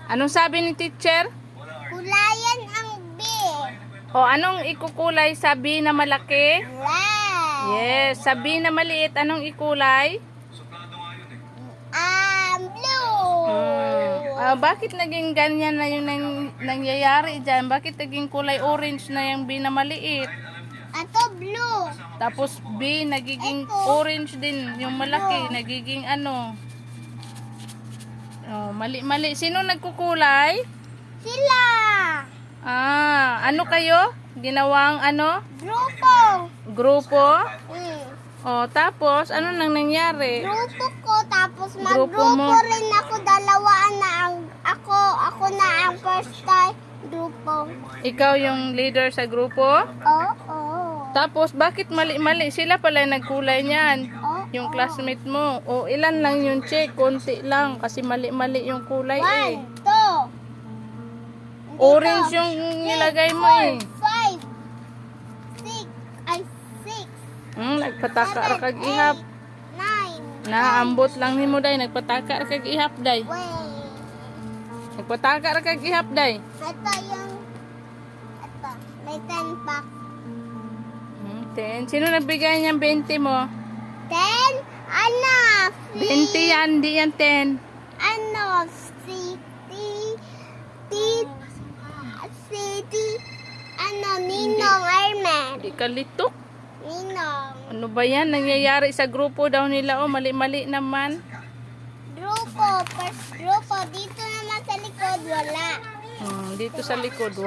Anong sabi ni teacher? Kulayan ang B. O, anong ikukulay sa B na malaki? Red. Yes. Sa B na maliit, anong ikulay? Blue. Bakit naging ganyan na yung nangyayari dyan? Bakit naging kulay orange na yung B na maliit? Ato blue. Tapos B, nagiging orange din. Yung malaki, nagiging ano? Oh, mali-mali. Sino nagkukulay? Sila. Ano kayo? Ginawang ano? Grupo. Grupo? Mm. O, tapos, ano nang nangyari? Grupo ko, tapos Grupo mag-grupo mo. rin ako. Dalawaan na ang ako na ang first time grupo. Ikaw yung leader sa grupo? Oo. Tapos, bakit mali-mali? Sila pala yung nagkulay niyan. Yung classmate mo. O, ilan lang yung check? Konti lang. Kasi mali-mali yung kulay eh. 1, 2. Orange yung nilagay mo eh. 5, 6, ay 6, Nagpataka ra kag ihap. 9. Naambot lang nimo day. Nagpataka ra kag ihap day. Wait. Nagpataka ra kag ihap day. Ito yung, ito, may 10 pack. 10. Sino nagbigay niyang 20 mo? 10? Ano? 20 yan, di yan 10. Ano? City, ano, Ninong Arman. Di ka litok. Ninong. Ano ba yan? Nangyayari sa grupo daw nila. O, mali-mali naman. Grupo, first grupo. Dito naman sa likod, wala. Dito sa likod.